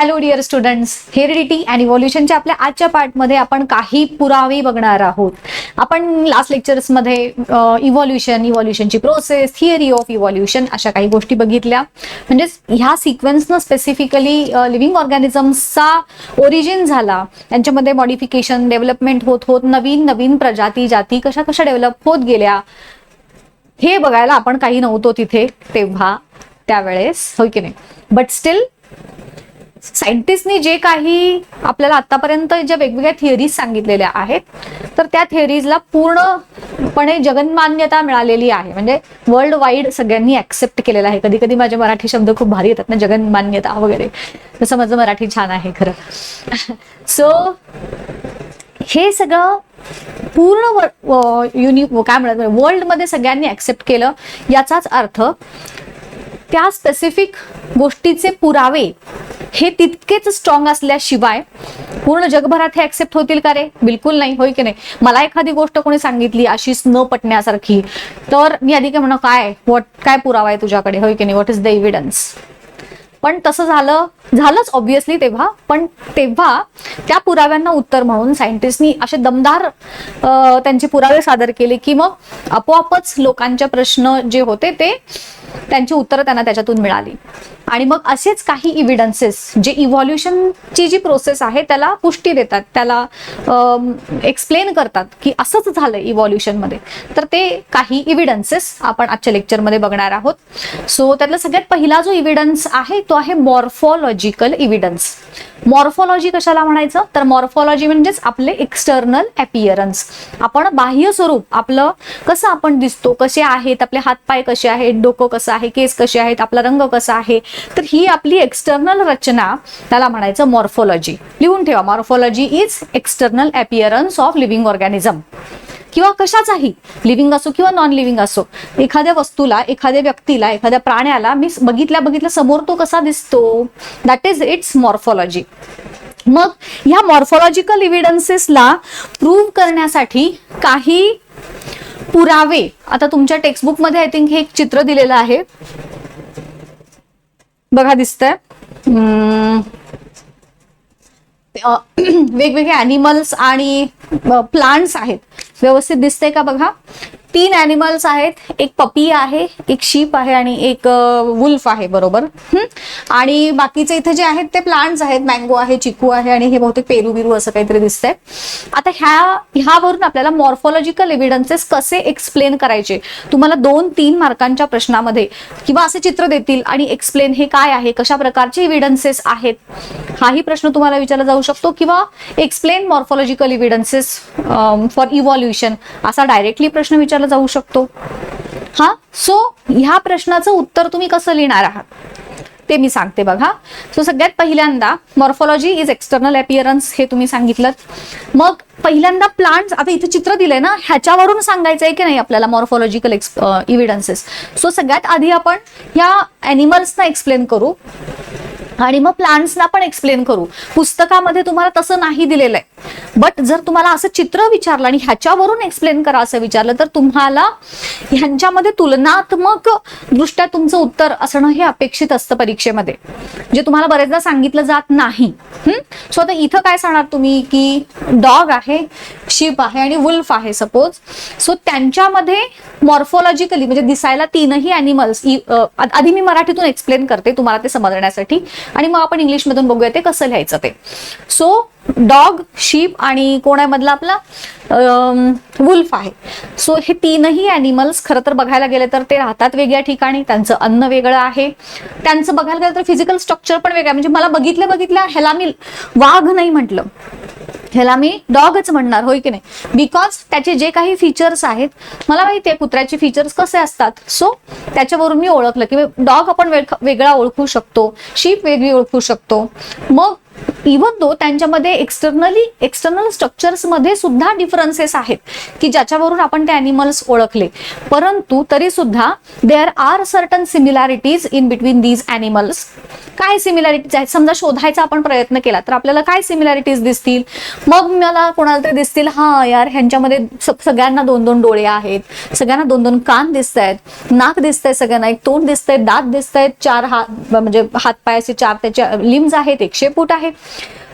Hello dear students, heredity and इव्हॉल्युशनच्या आपल्या आजच्या पार्टमध्ये आपण काही पुरावे बघणार आहोत. आपण लास्ट लेक्चर्समध्ये इव्हॉल्युशनची प्रोसेस, थिअरी ऑफ इव्हॉल्युशन अशा काही गोष्टी बघितल्या. म्हणजेच ह्या सिक्वेन्सनं स्पेसिफिकली लिव्हिंग ऑर्गॅनिझम्सचा ओरिजिन झाला, त्यांच्यामध्ये मॉडिफिकेशन डेव्हलपमेंट होत होत नवीन नवीन प्रजाती जाती कशा कशा डेव्हलप होत गेल्या हे बघायला आपण काही नव्हतो तिथे तेव्हा त्यावेळेस, होय की नाही. बट स्टील सायंटिस्टनी जे काही आपल्याला आतापर्यंत ज्या वेगवेगळ्या थिअरीज सांगितलेल्या आहेत तर त्या थिअरीजला पूर्णपणे जगन्मान्यता मिळालेली आहे. म्हणजे वर्ल्ड वाईड सगळ्यांनी ऍक्सेप्ट केलेला आहे. कधी कधी माझे मराठी शब्द खूप भारी येतात ना, जगन्मान्यता वगैरे, तसं माझं मराठी छान आहे खरं. सो हे सगळं पूर्ण काय म्हणतात वर्ल्ड मध्ये सगळ्यांनी ऍक्सेप्ट केलं. याचाच अर्थ त्या स्पेसिफिक गोष्टीचे पुरावे हे तितकेच स्ट्रॉंग असल्याशिवाय पूर्ण जगभरात हे ऍक्सेप्ट होतील का रे? बिलकुल नाही, होय की नाही. मला एखादी गोष्ट कोणी सांगितली अशीच न पटण्यासारखी, तर मी आधी काय म्हणा, काय पुरावा आहे तुझ्याकडे, होय की नाही, व्हॉट इज द एव्हिडन्स. पण तसं झालंच ऑब्व्हियसली तेव्हा. पण तेव्हा त्या पुराव्यांना उत्तर म्हणून सायंटिस्टनी असे दमदार त्यांचे पुरावे सादर केले की मग आपोआपच लोकांचे प्रश्न जे होते ते त्यांची उत्तरं त्यांना त्याच्यातून मिळाली. आणि मग असेच काही इव्हिडन्सेस जे इव्हॉल्युशनची जी प्रोसेस आहे त्याला पुष्टी देतात, त्याला एक्सप्लेन करतात की असंच झालं इव्हॉल्युशनमध्ये. तर ते काही इव्हिडन्सेस आपण आजच्या लेक्चरमध्ये बघणार आहोत. सो त्यातला सगळ्यात पहिला जो इव्हिडन्स आहे तो आहे मॉर्फॉलॉजिकल इव्हिडन्स. मॉर्फॉलॉजी कशाला म्हणायचं तर मॉर्फॉलॉजी म्हणजेच आपले एक्सटर्नल अपीअरन्स. आपण बाह्य स्वरूप आपलं कसं आपण दिसतो, कसे आहेत आपले हातपाय, कसे आहेत डोकं, कसं आहे केस, कसे आहेत आपला रंग कसा आहे, तर ही आपली एक्सटर्नल रचना, त्याला म्हणायचं मॉर्फॉलॉजी. लिहून ठेवा, morphology is external appearance of living organism. किंवा कशाचाही, लिव्हिंग असो किंवा नॉन लिव्हिंग असो, एखाद्या वस्तूला, एखाद्या व्यक्तीला, एखाद्या प्राण्याला मी बघितल्या समोर तो कसा दिसतो, दॅट इज इट्स मॉर्फॉलॉजी. मग ह्या मॉर्फॉलॉजिकल इव्हिडन्सेसला प्रूव्ह करण्यासाठी काही पुरावे, आता तुमच्या टेक्स्टबुक मध्ये आय थिंक हे एक चित्र दिलेलं आहे बघा, दिसतंय. वेगवेगळे ॲनिमल्स आणि प्लांट्स आहेत. व्यवस्थित दिसतंय का बघा. 3 ॲनिमल्स आहेत, एक पपी आहे, एक शीप आहे आणि एक वुल्फ आहे, बरोबर. आणि बाकीचे इथे जे आहेत ते प्लांट्स आहेत, मँगो आहे, चिकू आहे आणि हे बहुतेक पेरू बिरू असं काहीतरी दिसतंय. आता ह्यावरून आपल्याला मॉर्फॉलॉजिकल एव्हिडन्सेस कसे एक्सप्लेन करायचे, तुम्हाला 2-3 मार्कांच्या प्रश्नामध्ये किंवा असे चित्र देतील आणि एक्सप्लेन हे काय आहे, कशा प्रकारचे एव्हिडन्सेस आहेत, हाही प्रश्न तुम्हाला विचारला जाऊ शकतो. किंवा explain morphological evidences for evolution असा डायरेक्टली प्रश्न विचारला जाऊ शकतो. सो ह्या प्रश्नाचं उत्तर तुम्ही कसं लिहिणार आहात ते मी सांगते बघा. सो सगळ्यात पहिल्यांदा मॉर्फॉलॉजी इज एक्सटर्नल अपीअरन्स हे तुम्ही सांगितलं. मग पहिल्यांदा प्लांट्स, आता इथे चित्र दिलंय ना, ह्याच्यावरून सांगायचंय की नाही आपल्याला मॉर्फॉलॉजिकल इव्हिडन्सेस. सो सगळ्यात आधी आपण ह्या ॲनिमल्सना एक्सप्लेन करू आणि मग प्लांट्सना पण एक्सप्लेन करू. पुस्तकामध्ये तुम्हाला तसं नाही दिलेलं आहे, बट जर तुम्हाला असं चित्र विचारलं आणि ह्याच्यावरून एक्सप्लेन करा असं विचारलं तर तुम्हाला ह्यांच्यामध्ये तुलनात्मक दृष्ट्या तुमचं उत्तर असणं हे अपेक्षित असतं परीक्षेमध्ये, जे तुम्हाला बरेचदा सांगितलं जात नाही. सो आता इथं काय सांगणार तुम्ही की डॉग आहे, शीप आहे आणि वुल्फ आहे सपोज. सो त्यांच्यामध्ये मॉर्फॉलॉजिकली म्हणजे दिसायला 3ही ॲनिमल्स, आधी मी मराठीतून एक्सप्लेन करते तुम्हाला ते समजण्यासाठी आणि मग आपण इंग्लिश मधून बघूया ते कसं लिहायचं ते. सो डॉग, शीप आणि कोण आहे मधला आपला वुल्फ आहे. सो हे 3ही ॲनिमल्स खरं तर बघायला गेले तर ते राहतात वेगळ्या ठिकाणी, त्यांचं अन्न वेगळं आहे, त्यांचं बघायला गेलं तर फिजिकल स्ट्रक्चर पण वेगळं आहे. म्हणजे मला बघितल्या ह्याला मी वाघ नाही म्हटलं, ह्याला मी डॉगच म्हणणार, होय की नाही, बिकॉज त्याचे जे काही फीचर्स आहेत मला माहिती आहे कुत्र्याचे फीचर्स कसे असतात. सो त्याच्यावरून मी ओळखलं की डॉग आपण वेगळा ओळखू शकतो, शीप वेगळी ओळखू शकतो. मग इव्हन दो त्यांच्यामध्ये एक्सटर्नल स्ट्रक्चर्स मध्ये सुद्धा डिफरन्सेस आहेत की ज्याच्यावरून आपण ते अॅनिमल्स ओळखले, परंतु तरी सुद्धा there are certain similarities in between these animals. काय सिमिलॅरिटीज आहेत समजा शोधायचा आपण प्रयत्न केला तर आपल्याला काय सिमिलॅरिटीज दिसतील? मग मला कोणाला तरी दिसतील, हा यार ह्यांच्यामध्ये सगळ्यांना 2-2 डोळे आहेत, सगळ्यांना 2-2 कान दिसत आहेत, नाक दिसतंय सगळ्यांना, एक तोंड दिसतंय, दात दिसत आहेत, 4 हात म्हणजे हातपायाचे 4 त्याचे लिम्स आहेत, एक शेपूट आहे,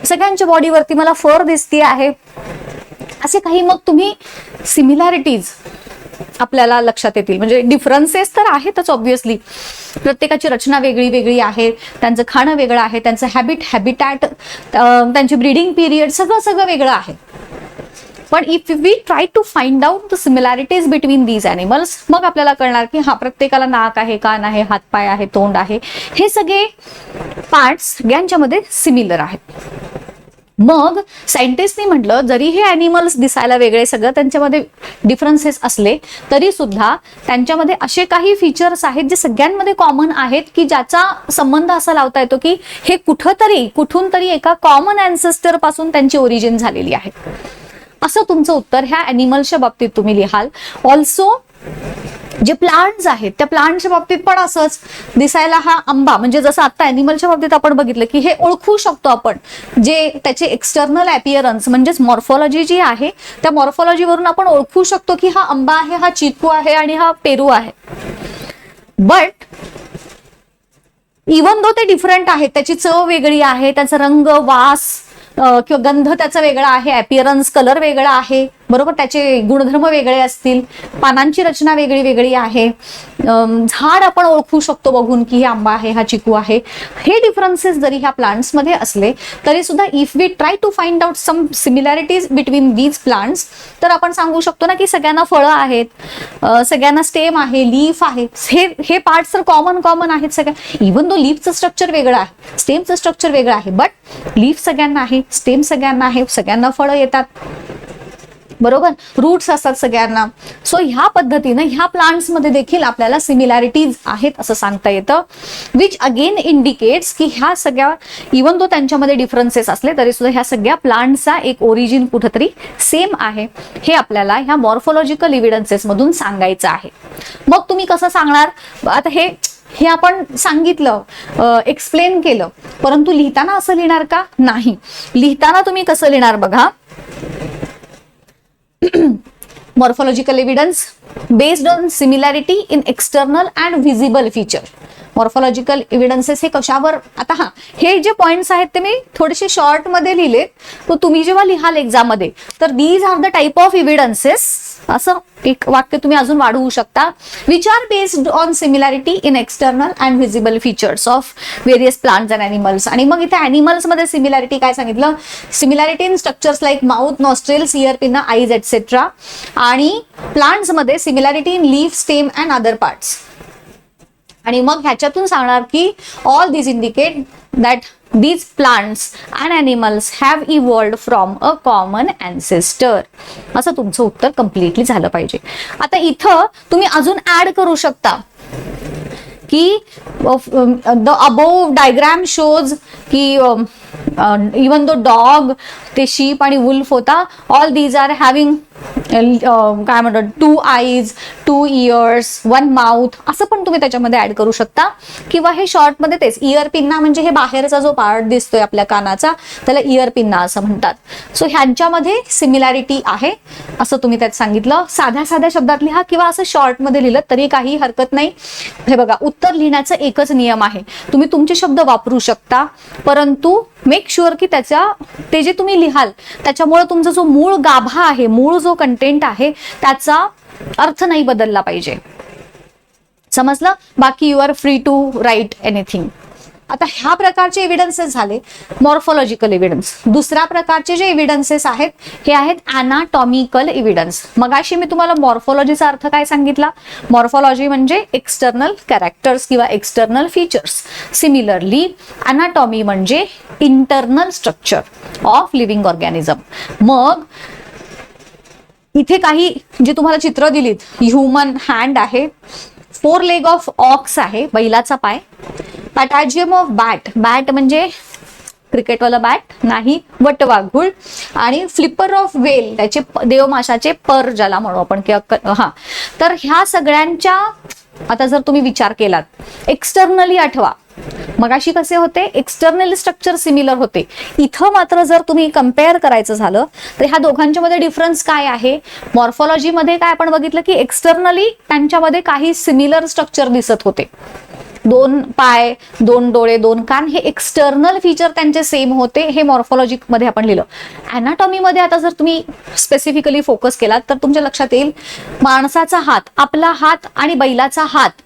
सगळ्यांच्या बॉडीवरती मला फर दिसती आहे. असे काही मग तुम्ही सिमिलॅरिटीज आपल्याला लक्षात येतील. म्हणजे डिफरन्सेस तर आहेतच ऑब्व्हियसली, प्रत्येकाची रचना वेगळी वेगळी आहे, त्यांचं खाणं वेगळं आहे, त्यांचं हॅबिटॅट, त्यांची ब्रीडिंग पिरियड सगळं वेगळं आहे. पण if we try to find out the similarities between these animals, मग आपल्याला कळणार की हा प्रत्येकाला नाक आहे, कान आहे, हातपाय आहे, तोंड आहे, हे सगळे पार्ट्स सगळ्यांच्यामध्ये सिमिलर आहेत. मग सायंटिस्टनी म्हटलं जरी हे अॅनिमल्स दिसायला वेगळे, सगळं त्यांच्यामध्ये डिफरन्सेस असले तरी सुद्धा त्यांच्यामध्ये असे काही फीचर्स आहेत जे सगळ्यांमध्ये कॉमन आहेत की ज्याचा संबंध असा लावता येतो की हे कुठून तरी एका कॉमन अँसेस्टर पासून त्यांची ओरिजिन झालेली आहे. असं तुमचं उत्तर ह्या अॅनिमल्सच्या बाबतीत तुम्ही लिहाल. ऑल्सो जे प्लांट्स आहेत त्या प्लांटच्या बाबतीत पण असंच, दिसायला हा आंबा म्हणजे जसं आता अॅनिमलच्या बाबतीत आपण बघितलं की हे ओळखू शकतो आपण, जे त्याचे एक्सटर्नल अपीअरन्स म्हणजेच मॉर्फॉलॉजी जी आहे त्या मॉर्फॉलॉजीवरून आपण ओळखू शकतो की हा आंबा आहे, हा चिकू आहे आणि हा पेरू आहे. बट इव्हन दो ते डिफरंट आहेत, त्याची चव वेगळी आहे, त्याचा रंग, वास किंवा गंध त्याचा वेगळा आहे, अपीअरन्स कलर वेगळा आहे, बरोबर, त्याचे गुणधर्म वेगळे असतील, पानांची रचना वेगळी वेगळी आहे, झाड आपण ओळखू शकतो बघून की हे आंबा आहे, हा चिकू आहे. हे डिफरन्सेस जरी ह्या प्लांट्स मध्ये असले तरी सुद्धा if we try to find out some similarities between these plants, तर आपण सांगू शकतो ना की सगळ्यांना फळं आहेत, सगळ्यांना स्टेम आहे, लीफ आहे, हे पार्ट्स तर कॉमन आहेत सगळ्या. इव्हन दो लीफचं स्ट्रक्चर वेगळं आहे, स्टेमचं स्ट्रक्चर वेगळं आहे, बट लीफ सगळ्यांना आहे, स्टेम सगळ्यांना आहे, सगळ्यांना फळं येतात, बरोबर, रूट्स असतात सगळ्यांना. सो ह्या पद्धतीने ह्या प्लांट्स मध्ये देखील आपल्याला सिमिलॅरिटीज आहेत असं सांगता येतं, विच अगेन इंडिकेट्स की ह्या सगळ्या इव्हन दो त्यांच्यामध्ये डिफरन्सेस असले तरी सुद्धा ह्या सगळ्या प्लांट्सचा एक ओरिजिन कुठेतरी सेम आहे, हे आपल्याला ह्या मॉर्फोलॉजिकल एव्हिडन्सेस मधून सांगायचं आहे. मग तुम्ही कसं सांगणार? आता हे आपण सांगितलं, एक्सप्लेन केलं, परंतु लिहिताना असं लिहिणार का? नाही. लिहिताना तुम्ही कसं लिहिणार बघा, morphological evidence based on similarity in external and visible feature. Morphological evidences हे कशावर, आता हे जे पॉइंट्स आहेत ते मी थोडेसे शॉर्ट मध्ये लिहिले, तो तुम्ही जेव्हा लिहाल एक्झाम मध्ये तर these are the type of evidences, असं एक वाक्य तुम्ही अजून वाढवू शकता, which are based on similarity in external and visible features of various plants and animals. आणि मग इथे अॅनिमल्स मध्ये सिमिलॅरिटी काय सांगितलं? Similarity in structures like mouth, nostrils, ear pin, eyes etcetera. आणि प्लांट्स मध्ये similarity in leaf, stem and other parts. आणि मग ह्याच्यातून सांगणार की all these indicate that these plants and animals have evolved from a common ancestor. असं तुमचं उत्तर कम्प्लिटली झालं पाहिजे. आता इथं तुम्ही अजून ऍड करू शकता की द अबोव डायग्राम शोज की इवन दो डॉग, ते शीप आणि वुल्फ होता, ऑल दीज आर हॅव्हिंग काय म्हणतात 2 eyes, 2 ears, 1 mouth, असं पण तुम्ही त्याच्यामध्ये ऍड करू शकता. किंवा हे शॉर्ट मध्ये तेच, इयर पिन्ना म्हणजे हे बाहेरचा जो पार्ट दिसतोय आपल्या कानाचा त्याला इयर पिन्ना असं म्हणतात. सो ह्यांच्यामध्ये सिमिलॅरिटी आहे असं तुम्ही त्यात सांगितलं. साध्या शब्दात लिहा किंवा असं शॉर्ट मध्ये लिहिलं तरी काही हरकत नाही. हे बघा, उत्तर लिहिण्याचा एकच नियम आहे, तुम्ही तुमचे शब्द वापरू शकता, परंतु मेक शुअर की ते जे तुम्ही लिहाल त्याच्यामुळे तुमचा जो मूळ गाभा आहे, मूळ जो कंटेंट आहे त्याचा अर्थ नाही बदलला पाहिजे. समजलं? बाकी you are free to write anything. आता ह्या प्रकारचे एव्हिडन्सेस झाले मॉर्फोलॉजिकल एव्हिडन्स. दुसऱ्या प्रकारचे जे एव्हिडन्सेस आहेत हे आहेत अनाटॉमिकल एव्हिडन्स. मगाशी मी तुम्हाला मॉर्फोलॉजीचा अर्थ काय सांगितला? मॉर्फोलॉजी म्हणजे एक्सटर्नल कॅरेक्टर्स किंवा एक्सटर्नल फीचर्स. सिमिलरली अनाटॉमी म्हणजे internal structure of living organism. मग इथे काही जे तुम्हाला चित्र दिलीत, ह्युमन हँड आहे, 4 leg ऑफ ऑक्स आहे, बैलाचा पाय, पॅटॅजियम ऑफ बॅट, बॅट म्हणजे क्रिकेटवाला बॅट नाही, वटवाघूळ आणि फ्लिपर ऑफ वेल त्याचे देवमाशाचे पर ज्याला म्हणू आपण किंवा हा. तर ह्या सगळ्यांच्या आता जर तुम्ही विचार केलात एक्सटर्नली आठवा, मगाशी कसे होते एक्सटर्नली स्ट्रक्चर सिमिलर होते, इथं मात्र जर तुम्ही कम्पेअर करायचं झालं तर ह्या दोघांच्या मध्ये डिफरन्स काय आहे. मॉर्फॉलॉजी मध्ये काय आपण बघितलं की एक्सटर्नली त्यांच्यामध्ये काही सिमिलर स्ट्रक्चर दिसत होते. 2 पाय, 2 डोळे, 2 कान हे एक्सटर्नल फीचर त्यांचे सेम होते, हे मॉर्फॉलॉजी मध्ये आपण लिहिलं. अॅनाटॉमी मध्ये आता जर तुम्ही स्पेसिफिकली फोकस केलात तर तुमच्या लक्षात येईल माणसाचा हात, आपला हात आणि बैलाचा हात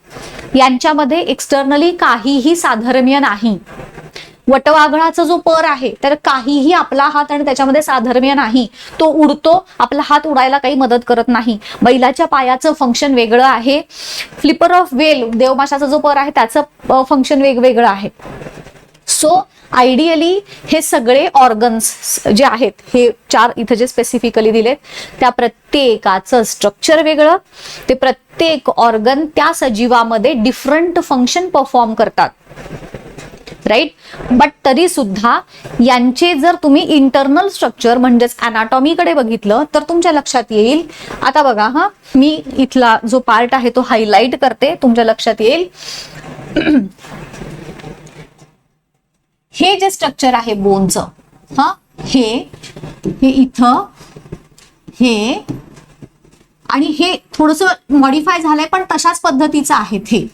यांच्यामध्ये एक्सटर्नली काहीही साधर्म्य नाही. वटवाघळाचा जो पर आहे तर काहीही आपला हात आणि त्याच्यामध्ये साधर्म्य नाही, तो उडतो, आपला हात उडायला काही मदत करत नाही. बैलाच्या पायाचं फंक्शन वेगळं आहे. फ्लिपर ऑफ वेल देवमाशाचा जो पर आहे त्याचं फंक्शन वेगवेगळं आहे. सो आयडियली हे सगळे ऑर्गन्स जे आहेत हे 4 इथे जे स्पेसिफिकली दिलेत त्या प्रत्येकाचं स्ट्रक्चर वेगळं, ते प्रत्येक ऑर्गन त्या सजीवामध्ये डिफरंट फंक्शन परफॉर्म करतात, राईट. बट तरी सुद्धा यांचे जर तुम्ही इंटरनल स्ट्रक्चर म्हणजेच अॅनाटॉमीकडे बघितलं तर तुमच्या लक्षात येईल. आता बघा हा, मी इथला जो पार्ट आहे तो हायलाइट करते, तुमच्या लक्षात येईल. हे जे स्ट्रक्चर आहे बोनचं, हा हे इथं हे आणि हे थोडंसं मॉडिफाय झालंय पण तशाच पद्धतीचं आहे हे,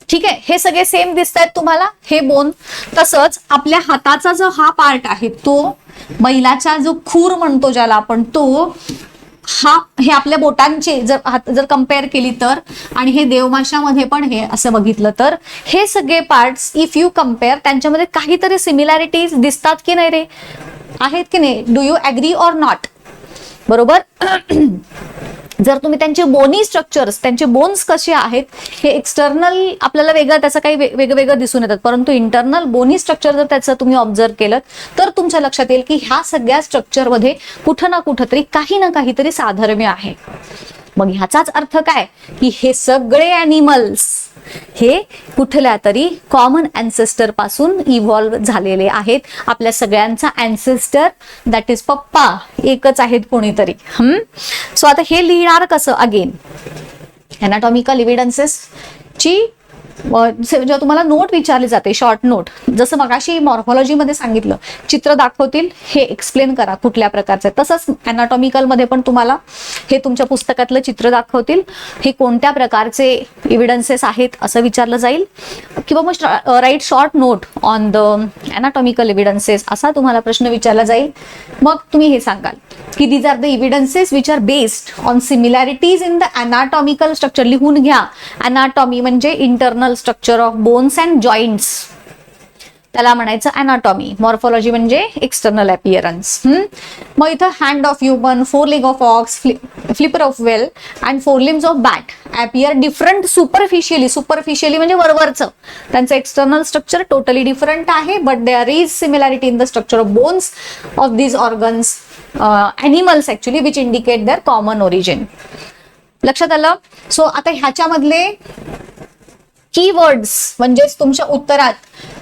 ठीक आहे. हे सगळे सेम दिसत आहेत तुम्हाला, हे बोन. तसंच आपल्या हाताचा जो हा पार्ट आहे तो बैलाचा जो खूर म्हणतो ज्याला आपण, तो हा हे आपल्या बोटांचे जर कम्पेअर केली तर, आणि हे देवमाशामध्ये पण हे असं बघितलं तर हे सगळे पार्ट्स इफ यू कम्पेअर त्यांच्यामध्ये काहीतरी सिमिलॅरिटीज दिसतात की नाही रे, आहेत की नाही. Do you agree or not, बरोबर. जर तुम्ही त्यांचे बोनी स्ट्रक्चर्स, त्यांचे बोन्स कसे आहेत हे एक्सटर्नल आपल्याला वेगळं त्याचं काही वेगवेगळं दिसून येतात, परंतु इंटरनल बोनी स्ट्रक्चर जर त्याचं तुम्ही ऑब्झर्व केलं तर तुमच्या लक्षात येईल की ह्या सगळ्या स्ट्रक्चरमध्ये कुठं ना कुठंतरी काही ना काहीतरी साधर्म्य आहे. मग ह्याचाच अर्थ काय की हे सगळे ॲनिमल्स हे कुठल्या तरी कॉमन अँसेस्टर पासून इव्हॉल्व झालेले आहेत. आपल्या सगळ्यांचा अँसेस्टर दॅट इज पप्पा एकच आहेत कोणीतरी. सो आता हे लिहिणार कसं, अगेन अॅनाटॉमिकल एव्हिडन्सेस ची जेव्हा तुम्हाला नोट विचारली जाते, शॉर्ट नोट, जसं मगाशी मॉर्फॉलॉजी मध्ये सांगितलं चित्र दाखवतील, हे एक्सप्लेन करा कुठल्या प्रकारचं, तसंच अॅनाटॉमिकल मध्ये पण तुम्हाला हे तुमच्या पुस्तकातलं चित्र दाखवतील, हे कोणत्या प्रकारचे एव्हिडन्सेस आहेत असं विचारलं जाईल, किंवा मग write short note on the anatomical evidences असा तुम्हाला प्रश्न विचारला जाईल. मग तुम्ही हे सांगाल की these are the evidences which are based on similarities in the anatomical structure. लिहून घ्या, अॅनाटॉमी म्हणजे internal structure of bones and joints, त्याला म्हणायचं अॅनाटॉमी. मॉर्फॉलॉजी म्हणजे एक्सटर्नल अपीअरन्स. मग इथं hand of human, 4 leg of ox, flipper of whale and 4 limbs of bat appear different superficially. Superficially म्हणजे वरवरचं, त्यांचं एक्सटर्नल स्ट्रक्चर टोटली डिफरंट आहे, but there is similarity in the structure of bones of these organs, animals actually, which indicate their common origin. लक्षात आलं. So आता ह्याच्यामधले keywords म्हणजेच तुमच्या उत्तरात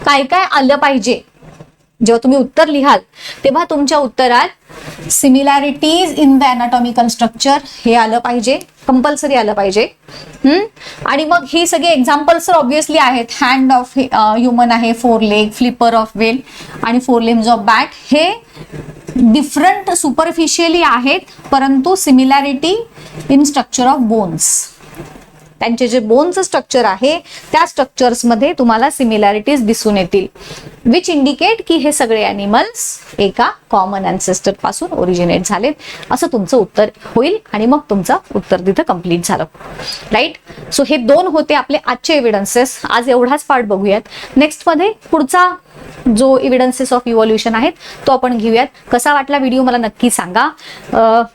काय काय आलं पाहिजे, जेव्हा तुम्ही उत्तर लिहाल तेव्हा तुमच्या उत्तरात similarities in the anatomical structure हे आलं पाहिजे, कंपल्सरी आलं पाहिजे. आणि मग ही सगळी एक्झाम्पल्स तर ऑब्व्हियसली आहेत. हँड ऑफ ह्युमन आहे, 4 लेग, फ्लिपर ऑफ वेल आणि 4 लिम्स ऑफ बॅट, हे डिफरंट सुपरफिशियली आहेत, परंतु similarity in structure of bones, त्यांचे जे बोनचं स्ट्रक्चर आहे त्या स्ट्रक्चर्स मध्ये तुम्हाला सिमिलॅरिटीज दिसून येतील, विच इंडिकेट की हे सगळे ॲनिमल्स एका कॉमन अँसेस्टर पासून ओरिजिनेट झालेत, असं तुमचं उत्तर होईल. आणि मग तुमचं उत्तर तिथं कंप्लीट झालं, राईट. सो हे 2 होते आपले आजचे एव्हिडन्सेस. आज एवढाच पार्ट बघूयात. नेक्स्ट मध्ये पुढचा जो एव्हिडन्सेस ऑफ इव्हॉल्युशन आहेत तो आपण घेऊयात. कसा वाटला व्हिडिओ मला नक्की सांगा.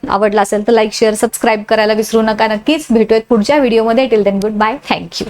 आवडला असेल तर लाईक, शेअर, सबस्क्राईब करायला विसरू नका. नक्कीच भेटूयात पुढच्या व्हिडिओमध्ये. Till then goodbye, thank you.